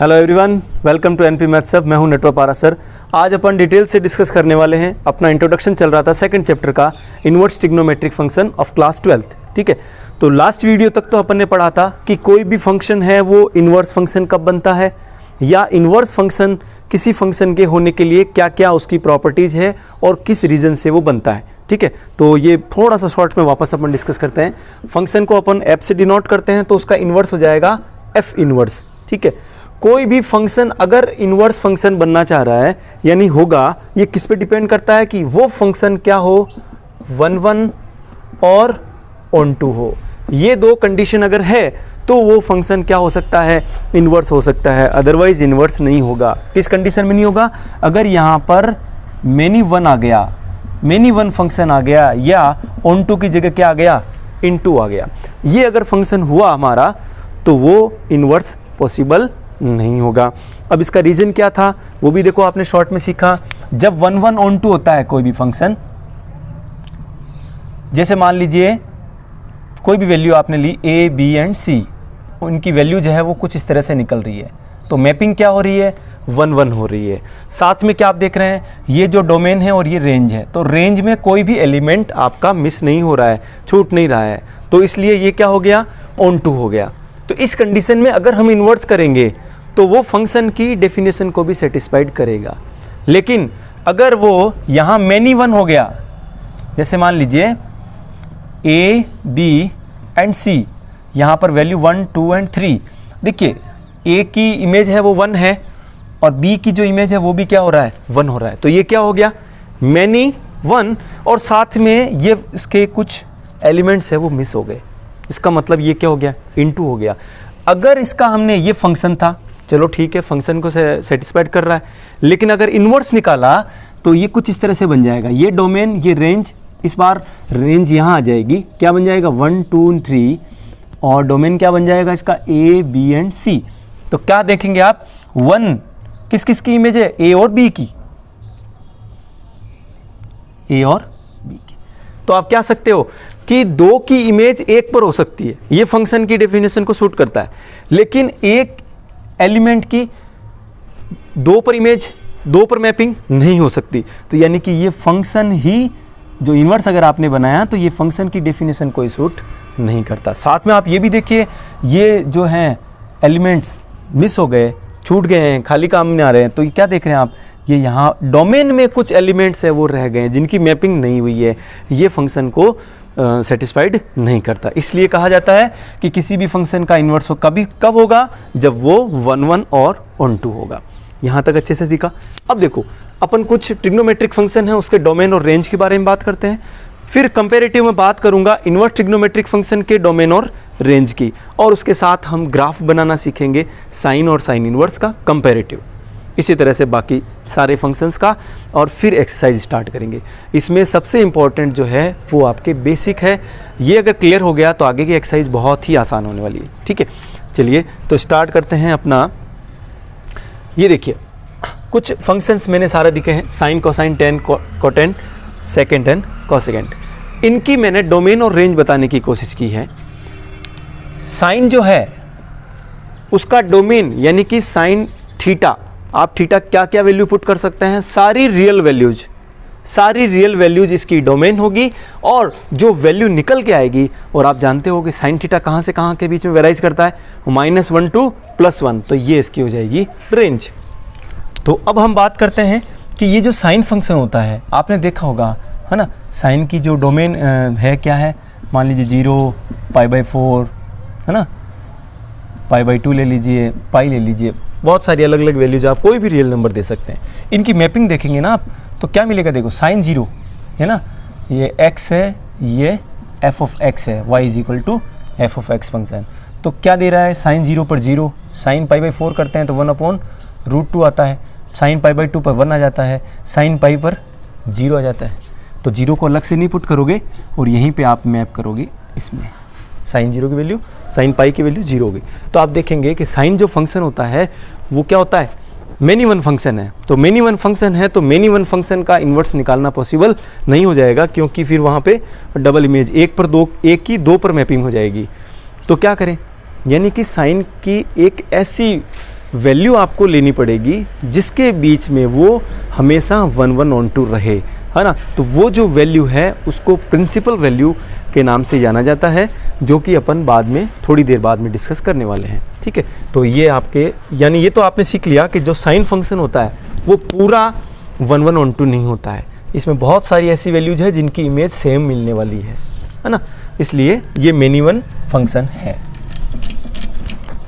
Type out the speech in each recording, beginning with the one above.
Hello everyone, welcome to NP maths hub. मैं हूं network पारा सर। आज अपन डिटेल से डिस्कस करने वाले हैं। अपना इंट्रोडक्शन चल रहा था सेकंड चैप्टर का, inverse trigonometric function of class 12th। ठीक है, तो लास्ट वीडियो तक तो अपन ने पढ़ा था कि कोई भी फंक्शन है वो इनवर्स फंक्शन कब बनता है, या इनवर्स फंक्शन किसी फंक्शन के होने के लिए क्या क्या उसकी प्रॉपर्टीज़ है और किस रीज़न से वो बनता है। ठीक है, तो ये थोड़ा सा शॉर्ट में वापस अपन डिस्कस करते हैं। फंक्शन को अपन एफ से डिनोट करते हैं तो उसका इन्वर्स हो जाएगा एफ इन्वर्स। ठीक है, कोई भी फंक्शन अगर इन्वर्स फंक्शन बनना चाह रहा है यानी होगा, ये किस पे डिपेंड करता है कि वो फंक्शन क्या हो, 1 और ऑन टू हो। ये दो कंडीशन अगर है तो वो फंक्शन क्या हो सकता है, इन्वर्स हो सकता है, अदरवाइज इन्वर्स नहीं होगा। किस कंडीशन में नहीं होगा? अगर यहाँ पर मेनी वन आ गया, मेनी वन फंक्शन आ गया, या ऑन टू की जगह क्या आ गया, इनटू आ गया। ये अगर फंक्शन हुआ हमारा तो वो इन्वर्स पॉसिबल नहीं होगा। अब इसका रीजन क्या था वो भी देखो, आपने शॉर्ट में सीखा। जब 1 ऑन टू होता है कोई भी फंक्शन, जैसे मान लीजिए कोई भी वैल्यू आपने ली a, b एंड c, उनकी वैल्यू जो है वो कुछ इस तरह से निकल रही है, तो मैपिंग क्या हो रही है, 1 हो रही है। साथ में क्या आप देख रहे हैं, ये जो डोमेन है और ये रेंज है, तो रेंज में कोई भी एलिमेंट आपका मिस नहीं हो रहा है, छूट नहीं रहा है, तो इसलिए ये क्या हो गया, ऑन टू हो गया। तो इस कंडीशन में अगर हम इन्वर्स करेंगे तो वो फंक्शन की डेफिनेशन को भी सेटिस्फाइड करेगा। लेकिन अगर वो यहाँ मैनी वन हो गया, जैसे मान लीजिए a, b एंड c, यहाँ पर वैल्यू 1, 2 एंड 3, देखिए a की इमेज है वो 1 है और b की जो इमेज है वो भी क्या हो रहा है, 1 हो रहा है। तो ये क्या हो गया, मैनी वन, और साथ में ये इसके कुछ एलिमेंट्स है वो मिस हो गए। इसका मतलब ये क्या हो गया, इनटू हो गया। अगर इसका हमने ये फंक्शन था, चलो ठीक है, फंक्शन को सेटिस्फाइड कर रहा है, लेकिन अगर इन्वर्स निकाला तो ये कुछ इस तरह से बन जाएगा। ये डोमेन, ये रेंज, इस बार रेंज यहाँ आ जाएगी, क्या बन जाएगा, 1, 2 एंड 3, और डोमेन क्या बन जाएगा इसका, a, b एंड c। तो क्या देखेंगे आप, 1 किस किस की इमेज है, a और b की, a और b की। तो आप क्या सकते हो कि 2 की इमेज 1 पर हो सकती है, ये फंक्शन की डेफिनेशन को सूट करता है, लेकिन एक एलिमेंट की 2 पर इमेज, 2 पर मैपिंग नहीं हो सकती। तो यानी कि ये फंक्शन ही जो इन्वर्स अगर आपने बनाया तो ये फंक्शन की डेफिनेशन कोई सूट नहीं करता। साथ में आप ये भी देखिए, ये जो हैं एलिमेंट्स मिस हो गए, छूट गए हैं, खाली काम में आ रहे हैं, तो ये क्या देख रहे हैं आप, ये यहाँ डोमेन में कुछ एलिमेंट्स है वो रह गए हैं जिनकी मैपिंग नहीं हुई है, ये फंक्शन को सेटिस्फाइड नहीं करता। इसलिए कहा जाता है कि किसी भी फंक्शन का इन्वर्स हो कभी कब होगा, जब वो 1 और ऑन टू होगा। यहाँ तक अच्छे से दिखा। अब देखो, अपन कुछ ट्रिग्नोमेट्रिक फंक्शन है उसके डोमेन और रेंज के बारे में बात करते हैं, फिर कंपैरेटिव में बात करूंगा इन्वर्स ट्रिग्नोमेट्रिक फंक्शन के डोमेन और रेंज की, और उसके साथ हम ग्राफ बनाना सीखेंगे साइन और साइन इन्वर्स का कंपैरेटिव, इसी तरह से बाकी सारे फंक्शंस का, और फिर एक्सरसाइज स्टार्ट करेंगे। इसमें सबसे इम्पॉर्टेंट जो है वो आपके बेसिक है, ये अगर क्लियर हो गया तो आगे की एक्सरसाइज बहुत ही आसान होने वाली है। ठीक है, चलिए तो स्टार्ट करते हैं अपना। ये देखिए कुछ फंक्शंस मैंने सारे दिखे हैं, sine, cosine, tan, cotan, secant and cosecant. इनकी मैंने डोमेन और रेंज बताने की कोशिश की है। साइन जो है उसका डोमेन यानी कि साइन थीटा, आप थीटा क्या क्या वैल्यू पुट कर सकते हैं, सारी रियल वैल्यूज इसकी डोमेन होगी, और जो वैल्यू निकल के आएगी, और आप जानते हो कि साइन थीटा कहाँ से कहाँ के बीच में वेराइज करता है, -1 to +1, तो ये इसकी हो जाएगी रेंज। तो अब हम बात करते हैं कि ये जो साइन फंक्शन होता है, आपने देखा होगा है ना, साइन की जो डोमेन है क्या है, मान लीजिए 0, π/4 है ना, π/2 ले लीजिए, पाई ले लीजिए, बहुत सारी अलग अलग वैल्यूज, आप कोई भी रियल नंबर दे सकते हैं। इनकी मैपिंग देखेंगे ना आप, तो क्या मिलेगा, देखो साइन 0 है ना, ये x है, ये f(x) है, y = f(x) फंक्शन। तो क्या दे रहा है, साइन 0 पर 0, साइन π/4 करते हैं तो 1/√2 आता है, साइन π/2 पर 1 आ जाता है, साइन पाई पर 0 आ जाता है। तो 0 को अलग से नहीं पुट करोगे और यहीं पे आप मैप करोगे इसमें, साइन 0 की वैल्यू, साइन पाई की वैल्यू 0 होगी। तो आप देखेंगे कि साइन जो फंक्शन होता है वो क्या होता है, मेनी वन फंक्शन है। तो मेनी वन फंक्शन है तो मेनी वन फंक्शन का इन्वर्स निकालना पॉसिबल नहीं हो जाएगा, क्योंकि फिर वहाँ पे डबल इमेज, 1 पर 2, 1 की 2 पर मैपिंग हो जाएगी। तो क्या करें, यानी कि साइन की एक ऐसी वैल्यू आपको लेनी पड़ेगी जिसके बीच में वो हमेशा 1 1 ऑन 2 रहे, है ना। तो वो जो वैल्यू है उसको प्रिंसिपल वैल्यू के नाम से जाना जाता है, जो कि अपन बाद में थोड़ी देर बाद में डिस्कस करने वाले हैं, ठीक है। तो ये आपके यानी ये तो आपने सीख लिया कि जो साइन फंक्शन होता है वो पूरा 1 1 ऑन 2 नहीं होता है, इसमें बहुत सारी ऐसी वैल्यूज है जिनकी इमेज सेम मिलने वाली है ना, इसलिए ये मेनी वन फंक्शन है।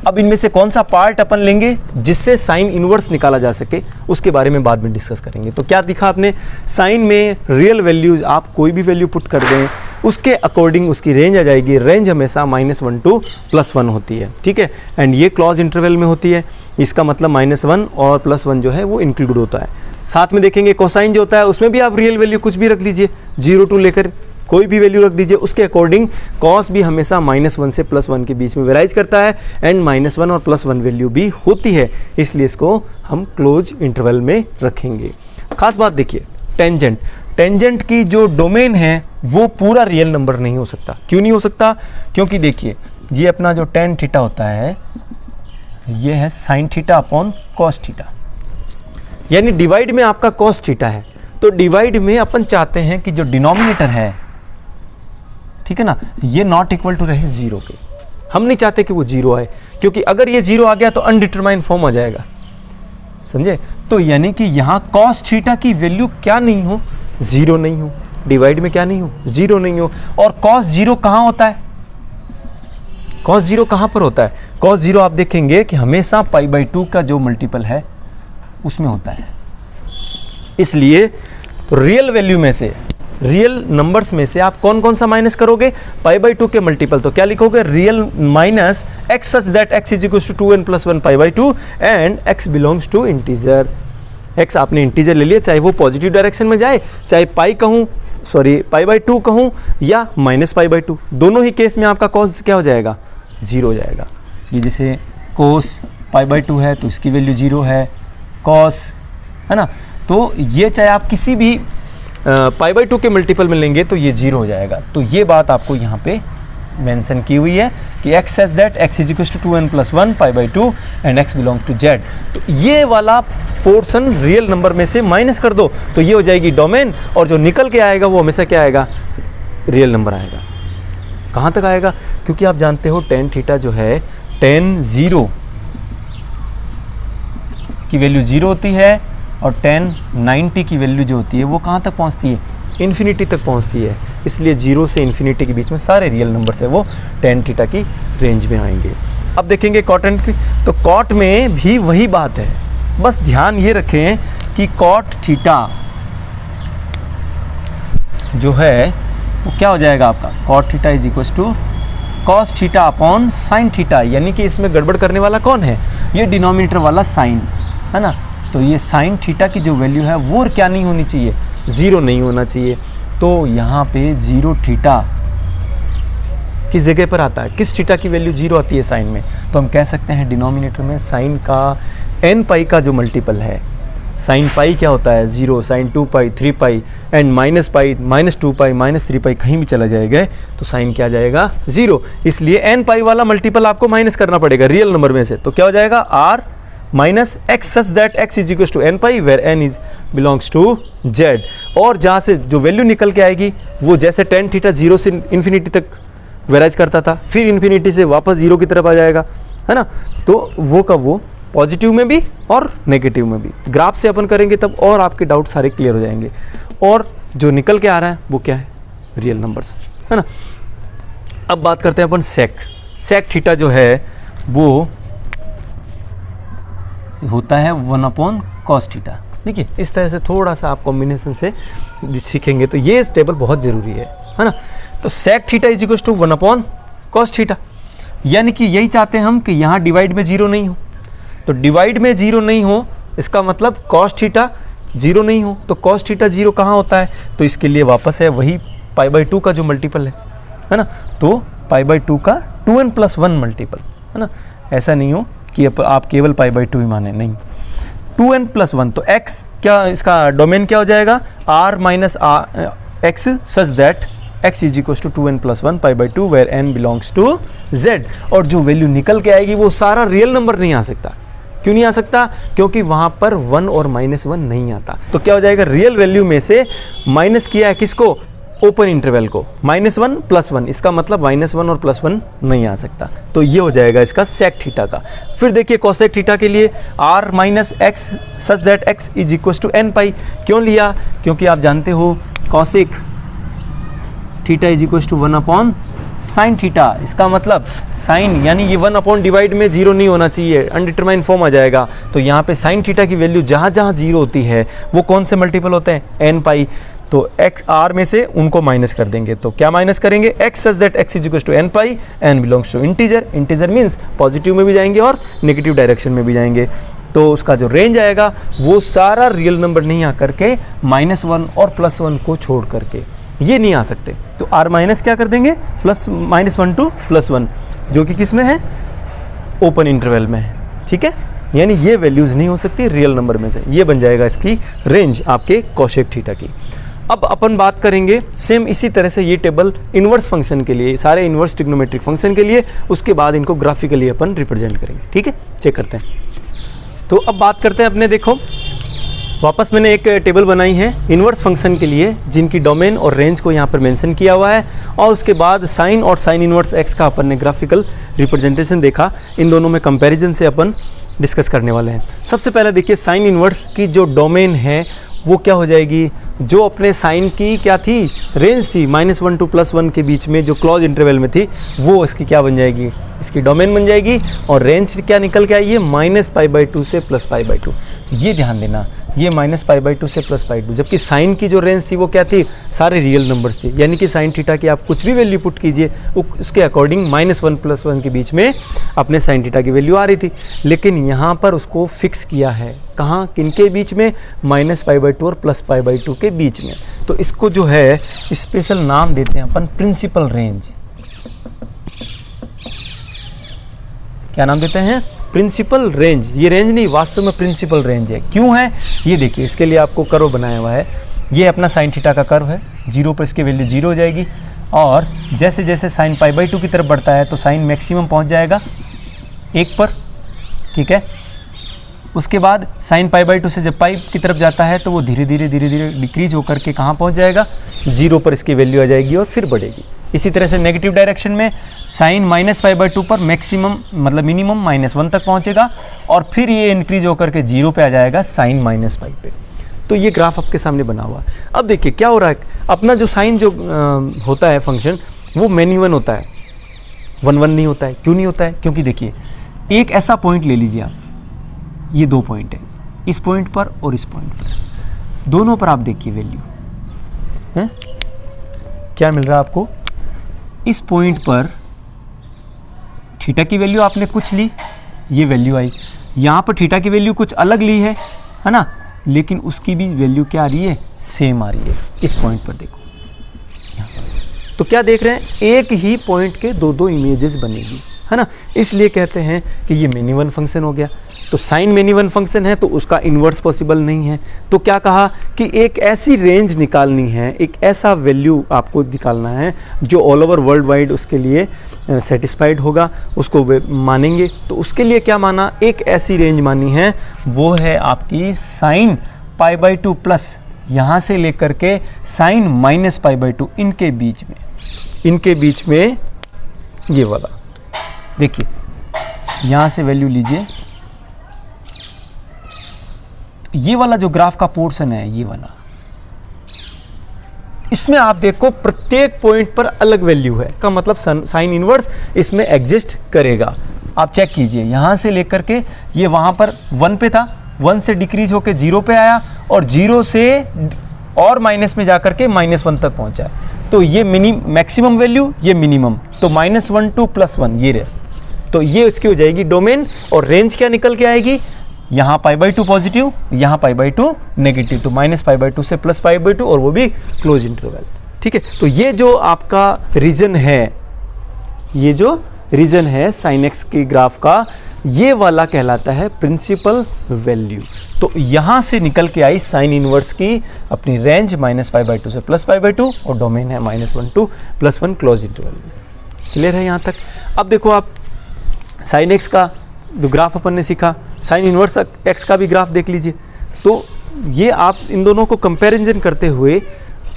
अब इनमें से कौन सा पार्ट अपन लेंगे जिससे साइन इनवर्स निकाला जा सके, उसके बारे में बाद में डिस्कस करेंगे। तो क्या दिखा आपने, साइन में रियल वैल्यूज आप कोई भी वैल्यू पुट कर दें उसके अकॉर्डिंग उसकी रेंज आ जाएगी। रेंज हमेशा -1 to +1 होती है, ठीक है। एंड ये क्लॉज इंटरवल में होती है, इसका मतलब -1 और +1 जो है वो इंक्लूड होता है। साथ में देखेंगे कोसाइन जो होता है उसमें भी आप रियल वैल्यू कुछ भी रख लीजिए, 0 to लेकर कोई भी वैल्यू रख दीजिए, उसके अकॉर्डिंग कॉस भी हमेशा -1 से +1 के बीच में वेराइज करता है एंड -1 और +1 वैल्यू भी होती है, इसलिए इसको हम क्लोज इंटरवल में रखेंगे। खास बात देखिए, टेंजेंट, टेंजेंट की जो डोमेन है वो पूरा रियल नंबर नहीं हो सकता। क्यों नहीं हो सकता, क्योंकि देखिए ये अपना जो tan थीटा होता है ये है sin theta upon cos theta, यानी डिवाइड में आपका cos थीटा है, तो डिवाइड में अपन चाहते हैं कि जो डिनोमिनेटर है, ठीक है ना, ये नॉट इक्वल टू रहे 0 के। हम नहीं चाहते कि वो 0 आए, क्योंकि अगर ये 0 आ गया तो अनडिटरमाइंड फॉर्म आ जाएगा, समझे। तो यानी कि यहाँ cos थीटा की वैल्यू क्या नहीं हो, 0 नहीं हो, डिवाइड में क्या नहीं हो, 0 नहीं हो। और cos 0 कहाँ होता है, cos 0 कहाँ पर होता है, cos 0 आप देखेंगे कि हमेशा π/2 का जो मल्टीपल है उसमें होता है। इसलिए तो रियल वैल्यू में से, रियल नंबर्स में से आप कौन कौन सा माइनस करोगे, π/2 के मल्टीपल। तो क्या लिखोगे, real minus x such that x is equal to 2n + 1 π/2 and x belongs to integer. x आपने इंटीजर ले लिया, चाहे वो पॉजिटिव डायरेक्शन में जाए, चाहे π/2 कहूँ या -π/2, दोनों ही केस में आपका cos क्या हो जाएगा, 0 हो जाएगा। ये जैसे cos π/2 है तो इसकी वैल्यू 0 है, cos, है ना। तो ये चाहे आप किसी भी π/2 के मल्टीपल में लेंगे तो ये 0 हो जाएगा। तो ये बात आपको यहाँ पे मेंशन की हुई है कि x such that x is equal to 2n + 1 π/2 and x belongs to z। तो ये वाला पोर्शन रियल नंबर में से माइनस कर दो तो ये हो जाएगी डोमेन, और जो निकल के आएगा वो हमेशा क्या आएगा, रियल नंबर आएगा। कहाँ तक आएगा, क्योंकि आप जानते हो tan थीटा जो है, tan 0 की वैल्यू 0 होती है और tan 90 की वैल्यू जो होती है वो कहाँ तक पहुँचती है, इन्फिनिटी तक पहुँचती है। इसलिए 0 से इन्फिनिटी के बीच में सारे रियल नंबर्स है वो tan थीटा की रेंज में आएंगे। अब देखेंगे कॉट एंड की, तो कॉट में भी वही बात है, बस ध्यान ये रखें कि कॉट थीटा जो है वो क्या हो जाएगा आपका, cot theta is equal to cos theta upon sine theta, यानी कि इसमें गड़बड़ करने वाला कौन है, ये डिनोमिनेटर वाला साइन, है ना। तो ये साइन थीटा की जो वैल्यू है वो क्या नहीं होनी चाहिए, 0 नहीं होना चाहिए। तो यहाँ पे 0 थीटा किस जगह पर आता है, किस थीटा की वैल्यू 0 आती है साइन में, तो हम कह सकते हैं डिनोमिनेटर में साइन का n पाई का जो मल्टीपल है, साइन पाई क्या होता है 0, sine 2 pi 3 pi and minus pi -2 pi -3 pi कहीं भी चला जाएगा तो साइन क्या जाएगा 0। इसलिए n पाई वाला मल्टीपल आपको माइनस करना पड़ेगा रियल नंबर में से, तो क्या हो जाएगा r minus x such that x is equal to n pi where n is belongs to z। और जहाँ से जो वैल्यू निकल के आएगी वो जैसे tan थीटा 0 से इन्फिनिटी तक वेराइज करता था, फिर इन्फिनिटी से वापस 0 की तरफ आ जाएगा, है ना। तो वो का वो पॉजिटिव में भी और नेगेटिव में भी। ग्राफ से अपन करेंगे तब और आपके डाउट सारे क्लियर हो जाएंगे। और जो निकल के आ रहा है वो क्या है, रियल नंबर्स, है ना। अब बात करते हैं अपन सेक थीटा जो है वो होता है 1/cos थीटा। देखिए इस तरह से थोड़ा सा आप कॉम्बिनेशन से सीखेंगे तो ये टेबल बहुत ज़रूरी है ना। तो sec theta is equal to 1/cos theta, यानी कि यही चाहते हैं हम कि यहाँ डिवाइड में 0 नहीं हो। तो डिवाइड में 0 नहीं हो इसका मतलब cos थीटा 0 नहीं हो, तो cos थीटा 0 कहाँ होता है, तो इसके लिए वापस है वही π/2 का जो मल्टीपल है ना। तो π/2 का 2n + 1 मल्टीपल, है ना। ऐसा नहीं हो कि आप केवल π/2 ही माने, नहीं, 2n + 1। तो x क्या, इसका डोमेन क्या हो जाएगा, r minus x such that x is equal to 2n + 1 π/2 where n belongs to z। और जो वैल्यू निकल के आएगी वो सारा रियल नंबर नहीं आ सकता, क्यों नहीं आ सकता? क्योंकि वहां पर 1 और -1 नहीं आता। तो क्या हो जाएगा, रियल वैल्यू में से माइनस किया है किसको? ओपन इंटरवल को, -1 +1, इसका मतलब -1 और +1 नहीं आ सकता। तो ये हो जाएगा इसका सेक थीटा का। फिर देखिए कोसेक थीटा के लिए r - x such that x = n π। क्यों लिया? क्योंकि आप जानते हो कोसेक थीटा = 1/sin थीटा। इसका मतलब साइन यानी ये 1 डिवाइड में 0 नहीं होना चाहिए, अनडिटरमाइंड फॉर्म आ जाएगा। तो यहाँ पे साइन थीटा की वैल्यू जहाँ जहाँ 0 होती है वो कौन से मल्टीपल होते हैं? n π। तो x r में से उनको माइनस कर देंगे। तो क्या माइनस करेंगे? x such that x = n π, n belongs to integer. Integer means positive में भी जाएंगे और नेगेटिव डायरेक्शन में भी जाएंगे। तो उसका जो रेंज आएगा वो सारा रियल नंबर नहीं आकर के -1 और +1 को छोड़ करके, ये नहीं आ सकते। तो r माइनस क्या कर देंगे? -1 to +1, जो कि किस में है? ओपन इंटरवल में है। ठीक है, यानी ये वैल्यूज नहीं हो सकती रियल नंबर में से। ये बन जाएगा इसकी रेंज आपके कोसेक थीटा की। अब अपन बात करेंगे सेम इसी तरह से ये टेबल इन्वर्स फंक्शन के लिए, सारे इन्वर्स ट्रिग्नोमेट्रिक फंक्शन के लिए, उसके बाद इनको ग्राफिकली अपन रिप्रेजेंट करेंगे। ठीक है, चेक करते हैं। तो अब बात करते हैं अपने, देखो वापस मैंने एक टेबल बनाई है इन्वर्स फंक्शन के लिए, जिनकी डोमेन और रेंज को यहाँ पर मेंशन किया हुआ है, और उसके बाद साइन और साइन इन्वर्स एक्स का अपन ने ग्राफिकल रिप्रेजेंटेशन देखा। इन दोनों में कंपैरिजन से अपन डिस्कस करने वाले हैं। सबसे पहले देखिए साइन इन्वर्स की जो डोमेन है वो क्या हो जाएगी? जो अपने साइन की क्या थी? रेंज थी -1 to +1 के बीच में, जो क्लोज इंटरवल में थी, वो इसकी क्या बन जाएगी? इसकी डोमेन बन जाएगी। और रेंज क्या निकल के आई है? -π/2 से +π/2। ये ध्यान देना, ये -π/2 से +π/2, जबकि साइन की जो रेंज थी वो क्या थी? सारे रियल नंबर्स थे। यानी कि साइन थीटा की आप कुछ भी वैल्यू पुट कीजिए, उसके अकॉर्डिंग -1 +1 के बीच में अपने साइन थीटा की वैल्यू आ रही थी। लेकिन यहाँ पर उसको फिक्स किया है, कहाँ? किनके बीच में? -π/2 और +π/2 के बीच में। तो इसको जो है स्पेशल नाम देते हैं अपन प्रिंसिपल रेंज। क्या नाम देते हैं? Principal range. ये रेंज नहीं, वास्तव में प्रिंसिपल रेंज है। क्यों है? ये देखिए, इसके लिए आपको कर्व बनाया हुआ है। ये अपना साइन थीटा का कर्व है, 0 पर इसकी वैल्यू 0 हो जाएगी, और जैसे जैसे साइन π/2 की तरफ बढ़ता है तो साइन मैक्सिमम पहुंच जाएगा 1 पर। ठीक है, उसके बाद साइन π/2 से जब पाई की तरफ जाता है तो वो धीरे धीरे डिक्रीज होकर के कहाँ पहुँच जाएगा? 0 पर इसकी वैल्यू आ जाएगी और फिर बढ़ेगी। इसी तरह से नेगेटिव डायरेक्शन में साइन -π/2 पर मैक्सिमम मतलब मिनिमम -1 तक पहुँचेगा, और फिर ये इंक्रीज होकर के 0 पे आ जाएगा साइन -π पे। तो ये ग्राफ आपके सामने बना हुआ है। अब देखिए क्या हो रहा है, अपना जो साइन जो होता है फंक्शन, वो मैन्युअल होता है, 1 नहीं होता है। क्यों नहीं होता है? क्योंकि देखिए एक ऐसा पॉइंट ले लीजिए आप, ये 2 पॉइंट है, इस पॉइंट पर और इस पॉइंट पर, दोनों पर आप देखिए वैल्यू है क्या मिल रहा है आपको? इस पॉइंट पर थीटा की वैल्यू आपने कुछ ली, ये वैल्यू आई। यहाँ पर थीटा की वैल्यू कुछ अलग ली है ना, लेकिन उसकी भी वैल्यू क्या आ रही है? सेम आ रही है। इस पॉइंट पर देखो, तो क्या देख रहे हैं? एक ही पॉइंट के 2 इमेजेस बनेगी, है ना। इसलिए कहते हैं कि ये मैन्युअल फंक्शन हो गया। तो साइन मैन्युअल फंक्शन है तो उसका इन्वर्स पॉसिबल नहीं है। तो क्या कहा कि एक ऐसी रेंज निकालनी है, एक ऐसा वैल्यू आपको निकालना है जो ऑल ओवर वर्ल्ड वाइड उसके लिए सेटिस्फाइड होगा, उसको मानेंगे। तो उसके लिए क्या माना? एक ऐसी रेंज मानी है, वो है आपकी साइन π/2 प्लस यहाँ से लेकर के साइन -π/2, इनके बीच में ये वाला देखिए, यहाँ से वैल्यू लीजिए, ये वाला जो ग्राफ का पोर्शन है, ये वाला, इसमें आप देखो प्रत्येक पॉइंट पर अलग वैल्यू है। इसका मतलब साइन इनवर्स इसमें एग्जिस्ट करेगा। आप चेक कीजिए, यहां से लेकर के ये वहां पर 1 पे था, 1 से डिक्रीज होकर 0 पे आया, और 0 से और माइनस में जाकर के -1 तक पहुंचा है। तो ये मैक्सिमम वैल्यू, ये मिनिमम, तो -1 to +1 ये रहे। तो ये इसकी हो जाएगी डोमेन, और रेंज क्या निकल के आएगी? यहाँ π/2 पॉजिटिव, यहाँ पी/2 नेगेटिव, तो -π/2 से +π/2, और वो भी क्लोज इंटरवल। ठीक है, तो ये जो आपका रीजन है, साइन एक्स की ग्राफ का, ये वाला कहलाता है प्रिंसिपल वैल्यू। तो यहाँ से निकल के आई साइन इनवर्स की अपनी रेंज -π/2 से +π/2, और डोमेन है -1 to +1 क्लोज इंटरवल। क्लियर है यहाँ तक? अब देखो आप साइन एक्स का जो ग्राफ अपन ने सीखा, साइन इनवर्स एक्स का भी ग्राफ देख लीजिए। तो ये आप इन दोनों को कंपैरिजन करते हुए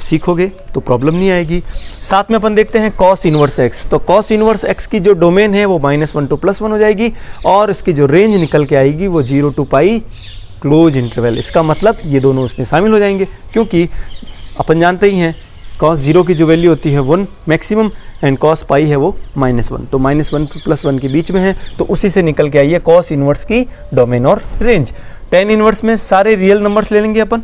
सीखोगे तो प्रॉब्लम नहीं आएगी। साथ में अपन देखते हैं कॉस इनवर्स एक्स। तो कॉस इनवर्स एक्स की जो डोमेन है वो -1 to +1 हो जाएगी और इसकी जो रेंज निकल के आएगी वो 0 to पाई क्लोज इंटरवल। इसका मतलब ये दोनों उसमें शामिल हो जाएंगे, क्योंकि अपन जानते ही हैं कॉस 0 की जो वैल्यू होती है 1 मैक्सिमम एंड कॉस पाई है वो -1, तो -1 to +1 के बीच में है, तो उसी से निकल के आई है कॉस इनवर्स की डोमेन और रेंज। टेन इनवर्स में सारे रियल नंबर्स ले लेंगे अपन।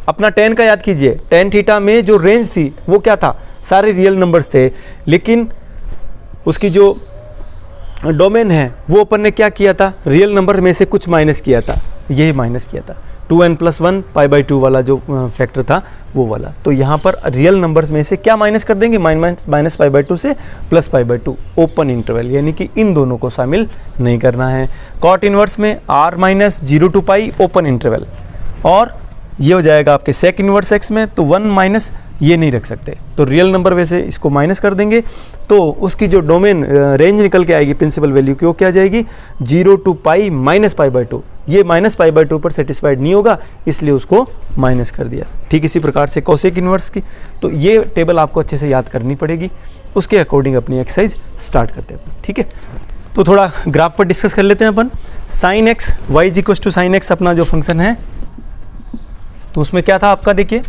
अपना टेन का याद कीजिए, टेन थीटा में जो रेंज थी वो क्या था, सारे रियल नंबर्स थे, लेकिन उसकी जो डोमेन है वो अपन ने क्या किया था, रियल नंबर में से कुछ माइनस किया था, यही माइनस किया था 2n+1 π/2 वाला जो फैक्टर था वो वाला। तो यहाँ पर रियल नंबर्स में से क्या माइनस कर देंगे, माइनस π/2 से प्लस π/2 ओपन इंटरवल, यानी कि इन दोनों को शामिल नहीं करना है। कॉट इनवर्स में r -0 to pi open interval, और ये हो जाएगा आपके सेक इनवर्स एक्स में, तो 1 माइनस ये नहीं रख सकते, तो रियल नंबर वैसे इसको माइनस कर देंगे, तो उसकी जो डोमेन रेंज निकल के आएगी प्रिंसिपल वैल्यू की वो क्या जाएगी 0 to पाई माइनस π/2। ये माइनस π/2 पर सेटिस्फाइड नहीं होगा, इसलिए उसको माइनस कर दिया। ठीक इसी प्रकार से कोसेक इनवर्स की, तो ये टेबल आपको अच्छे से याद करनी पड़ेगी, उसके अकॉर्डिंग अपनी एक्सरसाइज स्टार्ट करते हैं। ठीक है, तो थोड़ा ग्राफ पर डिस्कस कर लेते हैं अपन। Sine x y equals to sine x अपना जो फंक्शन है, तो उसमें क्या था आपका, देखिए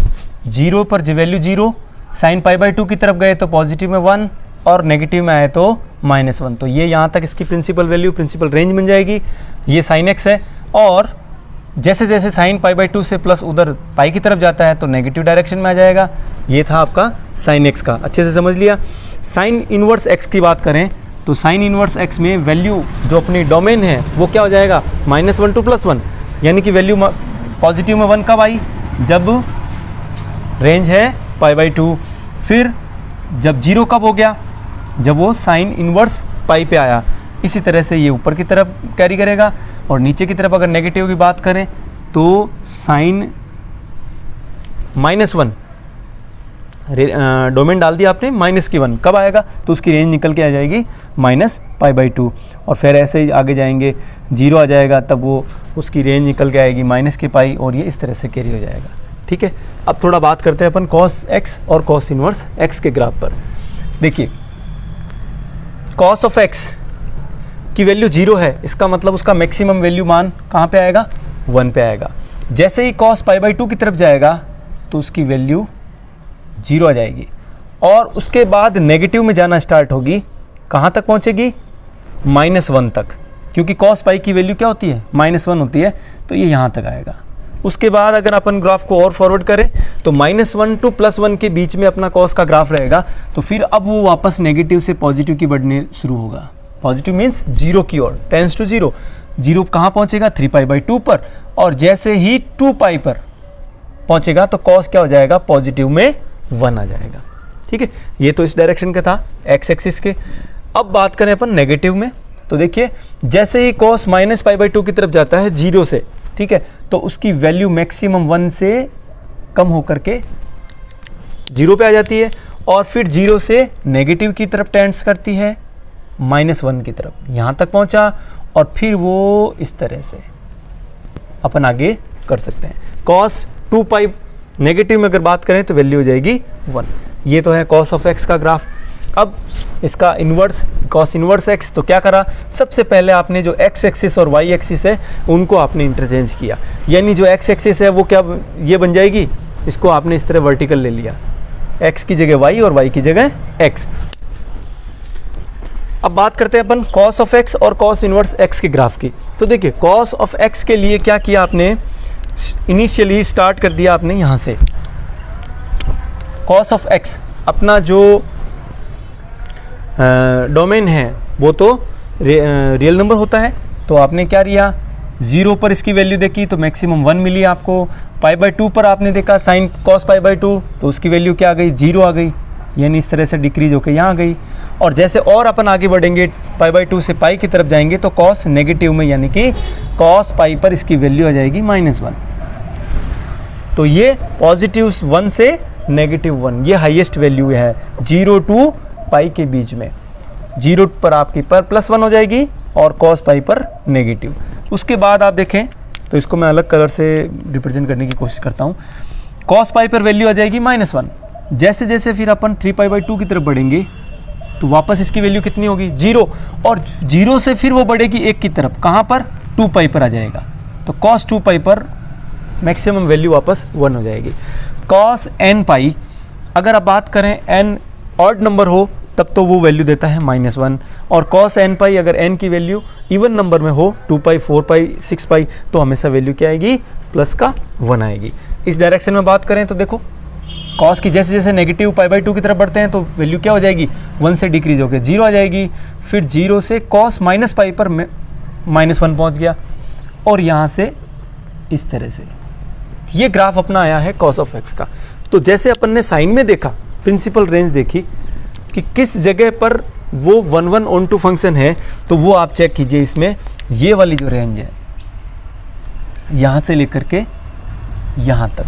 0 पर वैल्यू 0, साइन π/2 की तरफ गए तो पॉजिटिव में 1 और नेगेटिव में आए तो -1, तो ये यहाँ तक इसकी प्रिंसिपल वैल्यू प्रिंसिपल रेंज बन जाएगी। ये साइन एक्स है, और जैसे जैसे साइन π/2 से प्लस उधर पाई की तरफ जाता है तो नेगेटिव डायरेक्शन में आ जाएगा। ये था आपका साइन एक्स का, अच्छे से समझ लिया। साइन इनवर्स एक्स की बात करें तो साइन इनवर्स एक्स में वैल्यू जो अपनी डोमेन है वो क्या हो जाएगा -1 to +1, यानी कि वैल्यू पॉजिटिव में 1 कब आई, जब रेंज है π/2, फिर जब 0 कब हो गया, जब वो साइन इनवर्स पाई पे आया। इसी तरह से ये ऊपर की तरफ कैरी करेगा, और नीचे की तरफ अगर नेगेटिव की बात करें तो साइन -1 डोमेन डाल दिया आपने -1 कब आएगा, तो उसकी रेंज निकल के आ जाएगी -π/2, और फिर ऐसे ही आगे जाएंगे 0 आ जाएगा, तब वो उसकी रेंज निकल के आएगी -π, और ये इस तरह से कैरी हो जाएगा। ठीक है, अब थोड़ा बात करते हैं अपन कॉस एक्स और कॉस इनवर्स एक्स के ग्राफ पर। देखिए कॉस ऑफ एक्स की वैल्यू 0 है, इसका मतलब उसका मैक्सिमम वैल्यू मान कहाँ पे आएगा, 1 पे आएगा। जैसे ही कॉस π/2 की तरफ जाएगा तो उसकी वैल्यू 0 आ जाएगी, और उसके बाद नेगेटिव में जाना स्टार्ट होगी, कहाँ तक पहुँचेगी -1 तक, क्योंकि कॉस पाई की वैल्यू क्या होती है -1 होती है, तो ये यहाँ तक आएगा। उसके बाद अगर अपन ग्राफ को और फॉरवर्ड करें तो -1 to +1 के बीच में अपना कॉस का ग्राफ रहेगा, तो फिर अब वो वापस नेगेटिव से पॉजिटिव की बढ़ने शुरू होगा। पॉजिटिव मीन्स 0 की ओर, टेंस टू 0। 0 कहाँ पहुँचेगा 3π/2 पर, और जैसे ही 2π पर पहुँचेगा तो कॉस क्या हो जाएगा पॉजिटिव में 1 आ जाएगा। ठीक है, ये तो इस डायरेक्शन का था एक्स एक्सिस के। अब बात करें अपन नेगेटिव में, तो देखिए जैसे ही कॉस -π/2 की तरफ जाता है 0 से, ठीक है, तो उसकी वैल्यू मैक्सिमम 1 से कम होकर के 0 पे आ जाती है, और फिर 0 से नेगेटिव की तरफ टेंड्स करती है -1 की तरफ, यहाँ तक पहुँचा, और फिर वो इस तरह से अपन आगे कर सकते हैं। कॉस 2π नेगेटिव में अगर बात करें तो वैल्यू हो जाएगी 1। ये तो है कॉस ऑफ एक्स का ग्राफ। अब इसका इन्वर्स कॉस इन्वर्स एक्स, तो क्या करा, सबसे पहले आपने जो एक्स एक्सिस और वाई एक्सिस है उनको आपने इंटरचेंज किया, यानी जो एक्स एक्सिस है वो क्या ये बन जाएगी, इसको आपने इस तरह वर्टिकल ले लिया, एक्स की जगह वाई और वाई की जगह एक्स। अब बात करते हैं अपन कॉस ऑफ एक्स और कॉस इन्वर्स एक्स के ग्राफ की। तो देखिए कॉस ऑफ एक्स के लिए क्या किया आपने, इनिशियली स्टार्ट कर दिया आपने यहाँ से। कॉस ऑफ एक्स अपना जो डोमेन है वो तो रियल नंबर होता है, तो आपने क्या लिया 0 पर इसकी वैल्यू देखी तो मैक्सिमम 1 मिली आपको। π/2 पर आपने देखा साइन कॉस π/2 तो उसकी वैल्यू क्या आ गई 0 आ गई, यानी इस तरह से डिक्रीज होकर यहाँ आ गई। और जैसे और अपन आगे बढ़ेंगे π/2 से पाई की तरफ जाएंगे तो कॉस नेगेटिव में, यानी कि कॉस पाई पर इसकी वैल्यू आ जाएगी -1। तो ये पॉजिटिव 1 से नेगेटिव 1 ये हाईएस्ट वैल्यू है 0 to पाई के बीच में। 0 पर आपकी पर +1 हो जाएगी और कॉस पाई पर नेगेटिव। उसके बाद आप देखें तो इसको मैं अलग कलर से रिप्रेजेंट करने की कोशिश करता हूँ। कॉस पाई पर वैल्यू आ जाएगी -1। जैसे जैसे फिर अपन 3π/2 की तरफ बढ़ेंगे तो वापस इसकी वैल्यू कितनी होगी 0, और 0 से फिर वो बढ़ेगी 1 की तरफ, कहाँ पर 2π पर आ जाएगा। तो cos 2π पर मैक्सिमम वैल्यू वापस 1 हो जाएगी। cos nπ अगर आप बात करें n ऑड नंबर हो तब तो वो वैल्यू देता है -1, और cos nπ अगर n की वैल्यू इवन नंबर में हो 2π 4π 6π तो हमेशा वैल्यू क्या आएगी प्लस का 1 आएगी। इस डायरेक्शन में बात करें तो देखो cos की जैसे जैसे नेगेटिव π/2 की तरफ बढ़ते हैं तो वैल्यू क्या हो जाएगी 1 से डिक्रीज होकर 0 आ जाएगी, फिर 0 से cos -π पर -1 पहुंच गया, और यहाँ से इस तरह से ये ग्राफ अपना आया है cos ऑफ x का। तो जैसे अपन ने साइन में देखा, प्रिंसिपल रेंज देखी कि किस जगह पर वो 1 ऑन टू फंक्शन है, तो वो आप चेक कीजिए इसमें ये वाली जो रेंज है यहाँ से लेकर के यहाँ तक,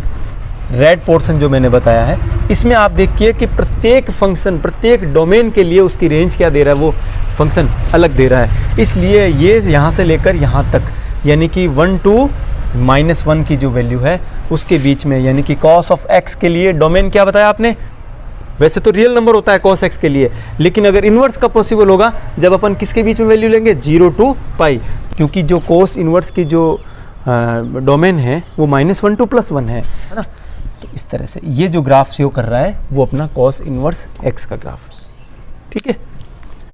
रेड पोर्शन जो मैंने बताया है, इसमें आप देखिए कि प्रत्येक फंक्शन प्रत्येक डोमेन के लिए उसकी रेंज क्या दे रहा है, वो फंक्शन अलग दे रहा है। इसलिए ये यहाँ से लेकर यहाँ तक यानी कि 1 to -1 की जो वैल्यू है उसके बीच में, यानी कि cos ऑफ x के लिए डोमेन क्या बताया आपने, वैसे तो रियल नंबर होता है cos x के लिए, लेकिन अगर इन्वर्स का पॉसिबल होगा जब अपन किसके बीच में वैल्यू लेंगे 0 to π, क्योंकि जो cos इन्वर्स की जो डोमेन है वो -1 to +1 है ना। तो इस तरह से ये जो ग्राफ शो कर रहा है वो अपना cos इन्वर्स x का ग्राफ है, ठीक है।